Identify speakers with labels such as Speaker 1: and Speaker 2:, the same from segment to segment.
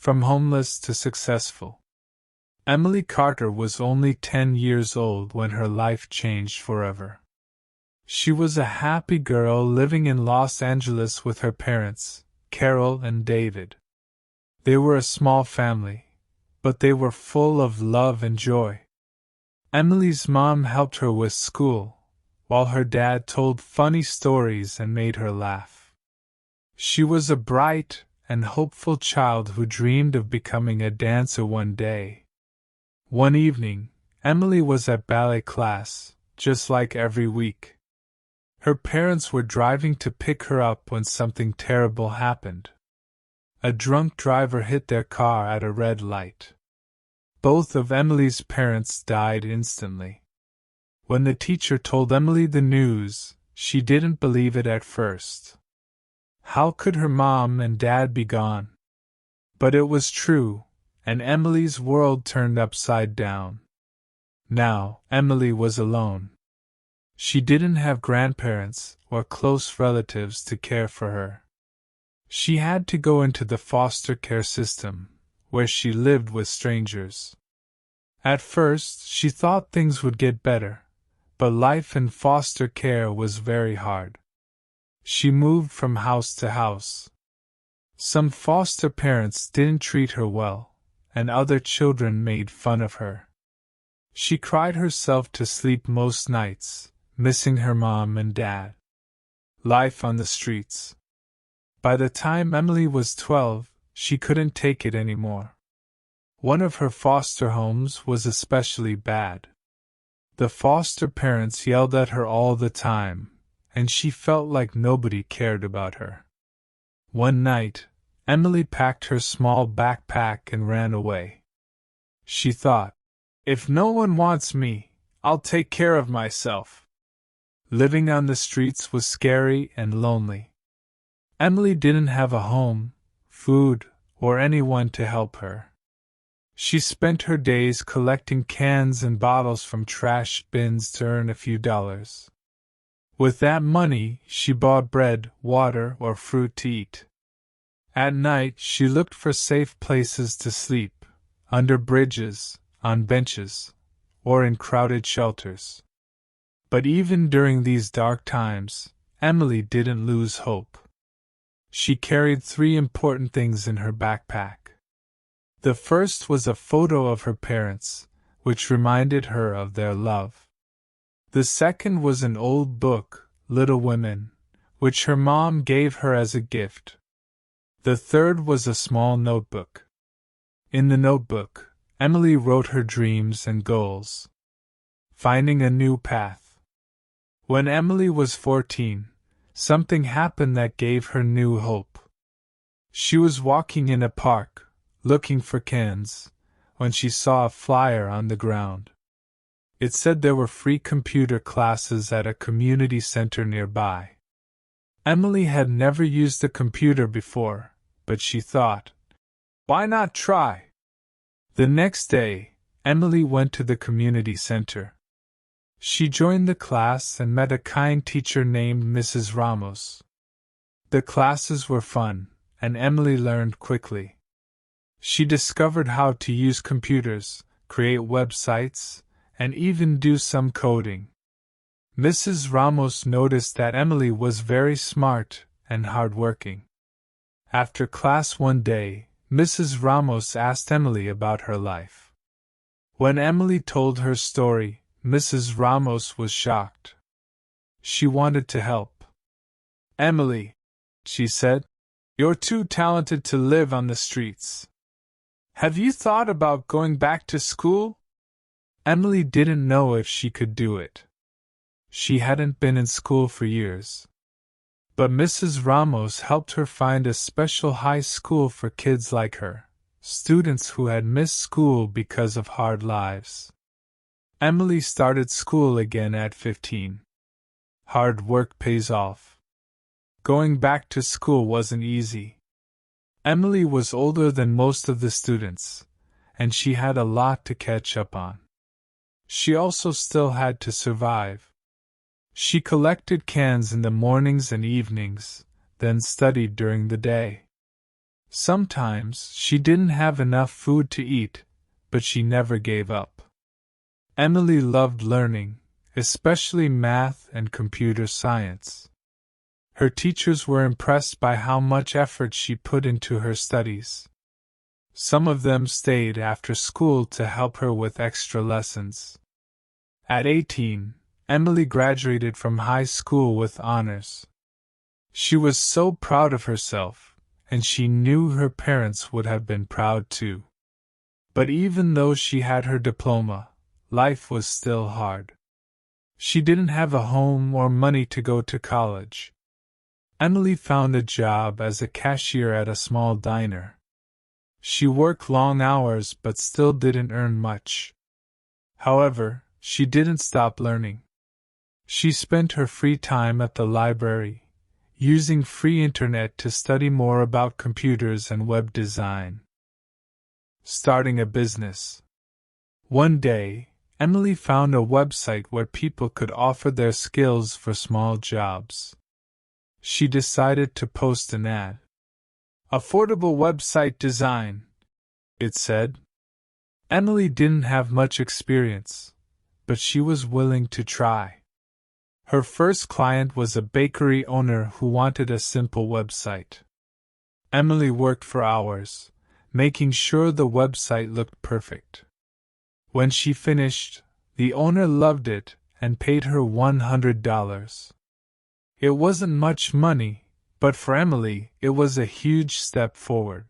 Speaker 1: from homeless to successful. Emily Carter was only 10 years old when her life changed forever. She was a happy girl living in Los Angeles with her parents, Carol and David. They were a small family, but they were full of love and joy. Emily's mom helped her with school, while her dad told funny stories and made her laugh. She was a bright and hopeful child who dreamed of becoming a dancer one day. One evening, Emily was at ballet class, just like every week. Her parents were driving to pick her up when something terrible happened. A drunk driver hit their car at a red light. Both of Emily's parents died instantly. When the teacher told Emily the news, she didn't believe it at first. How could her mom and dad be gone? But it was true, and Emily's world turned upside down. Now, Emily was alone. She didn't have grandparents or close relatives to care for her. She had to go into the foster care system, where she lived with strangers. At first, she thought things would get better, but life in foster care was very hard. She moved from house to house. Some foster parents didn't treat her well, and other children made fun of her. She cried herself to sleep most nights, missing her mom and dad. Life on the streets. By the time Emily was 12, she couldn't take it anymore. One of her foster homes was especially bad. The foster parents yelled at her all the time, and she felt like nobody cared about her. One night, Emily packed her small backpack and ran away. She thought, "If no one wants me, I'll take care of myself." Living on the streets was scary and lonely. Emily didn't have a home, food, or anyone to help her. She spent her days collecting cans and bottles from trash bins to earn a few dollars. With that money, she bought bread, water, or fruit to eat. At night, she looked for safe places to sleep, under bridges, on benches, or in crowded shelters. But even during these dark times, Emily didn't lose hope. She carried 3 important things in her backpack. The first was a photo of her parents, which reminded her of their love. The second was an old book, Little Women, which her mom gave her as a gift. The third was a small notebook. In the notebook, Emily wrote her dreams and goals. Finding a new path. When Emily was 14, something happened that gave her new hope. She was walking in a park, looking for cans, when she saw a flyer on the ground. It said there were free computer classes at a community center nearby. Emily had never used a computer before, but she thought, "Why not try?" The next day, Emily went to the community center. She joined the class and met a kind teacher named Mrs. Ramos. The classes were fun, and Emily learned quickly. She discovered how to use computers, create websites, and even do some coding. Mrs. Ramos noticed that Emily was very smart and hardworking. After class one day, Mrs. Ramos asked Emily about her life. When Emily told her story, Mrs. Ramos was shocked. She wanted to help. "Emily," she said, "you're too talented to live on the streets. Have you thought about going back to school?" Emily didn't know if she could do it. She hadn't been in school for years. But Mrs. Ramos helped her find a special high school for kids like her, students who had missed school because of hard lives. Emily started school again at 15. Hard work pays off. Going back to school wasn't easy. Emily was older than most of the students, and she had a lot to catch up on. She also still had to survive. She collected cans in the mornings and evenings, then studied during the day. Sometimes she didn't have enough food to eat, but she never gave up. Emily loved learning, especially math and computer science. Her teachers were impressed by how much effort she put into her studies. Some of them stayed after school to help her with extra lessons. At 18, Emily graduated from high school with honors. She was so proud of herself, and she knew her parents would have been proud too. But even though she had her diploma, life was still hard. She didn't have a home or money to go to college. Emily found a job as a cashier at a small diner. She worked long hours but still didn't earn much. However, she didn't stop learning. She spent her free time at the library, using free internet to study more about computers and web design. Starting a business. One day, Emily found a website where people could offer their skills for small jobs. She decided to post an ad. Affordable website design, it said. Emily didn't have much experience, but she was willing to try. Her first client was a bakery owner who wanted a simple website. Emily worked for hours, making sure the website looked perfect. When she finished, the owner loved it and paid her $100. It wasn't much money, but for Emily, it was a huge step forward.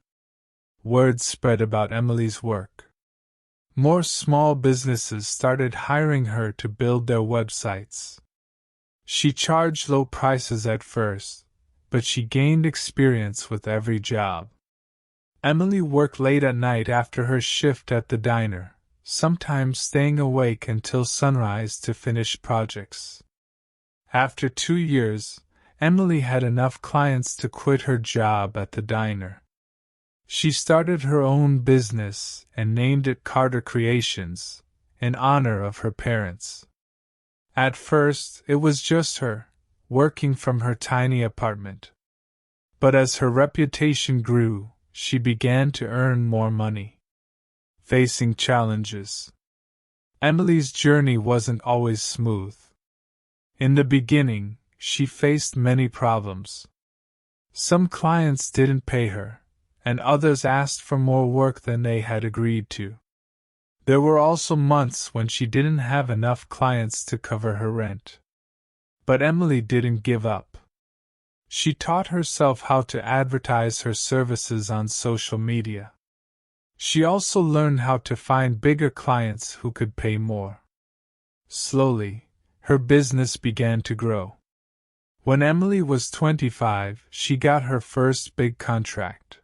Speaker 1: Word spread about Emily's work. More small businesses started hiring her to build their websites. She charged low prices at first, but she gained experience with every job. Emily worked late at night after her shift at the diner, sometimes staying awake until sunrise to finish projects. After 2 years, Emily had enough clients to quit her job at the diner. She started her own business and named it Carter Creations, in honor of her parents. At first, it was just her, working from her tiny apartment. But as her reputation grew, she began to earn more money. Facing challenges. Emily's journey wasn't always smooth. In the beginning, she faced many problems. Some clients didn't pay her, and others asked for more work than they had agreed to. There were also months when she didn't have enough clients to cover her rent. But Emily didn't give up. She taught herself how to advertise her services on social media. She also learned how to find bigger clients who could pay more. Slowly, her business began to grow. When Emily was 25, she got her first big contract.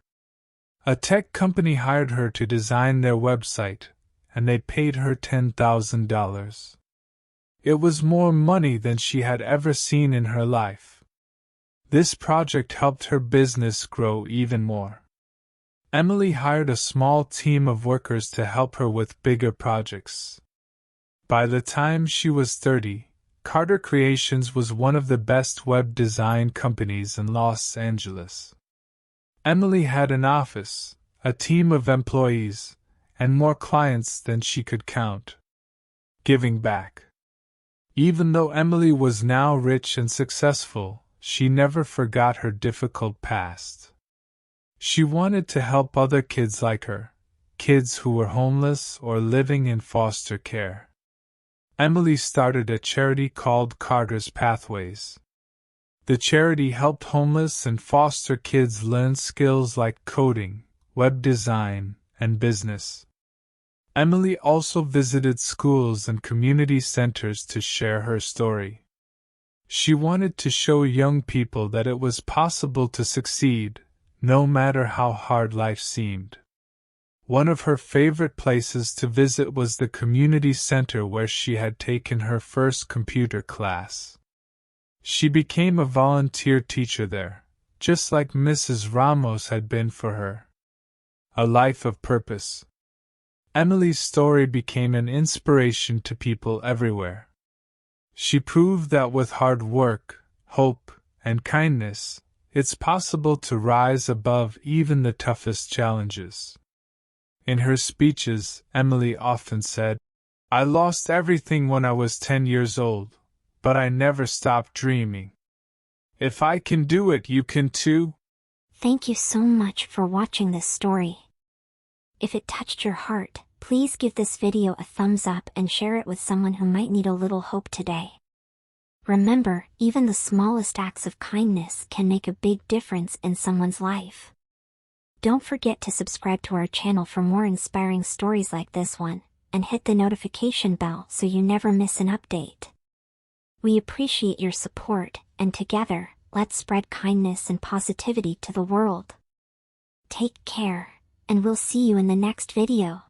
Speaker 1: A tech company hired her to design their website, and they paid her $10,000. It was more money than she had ever seen in her life. This project helped her business grow even more. Emily hired a small team of workers to help her with bigger projects. By the time she was 30, Carter Creations was one of the best web design companies in Los Angeles. Emily had an office, a team of employees, and more clients than she could count. Giving back. Even though Emily was now rich and successful, she never forgot her difficult past. She wanted to help other kids like her, kids who were homeless or living in foster care. Emily started a charity called Carter's Pathways. The charity helped homeless and foster kids learn skills like coding, web design, and business. Emily also visited schools and community centers to share her story. She wanted to show young people that it was possible to succeed, no matter how hard life seemed. One of her favorite places to visit was the community center where she had taken her first computer class. She became a volunteer teacher there, just like Mrs. Ramos had been for her. A life of purpose. Emily's story became an inspiration to people everywhere. She proved that with hard work, hope, and kindness, It's possible to rise above even the toughest challenges. In her speeches, Emily often said, "I lost everything when I was 10 years old, but I never stopped dreaming. If I can do it, you can too."
Speaker 2: Thank you so much for watching this story. If it touched your heart, please give this video a thumbs up and share it with someone who might need a little hope today. Remember, even the smallest acts of kindness can make a big difference in someone's life. Don't forget to subscribe to our channel for more inspiring stories like this one, and hit the notification bell so you never miss an update. We appreciate your support, and together, let's spread kindness and positivity to the world. Take care, and we'll see you in the next video.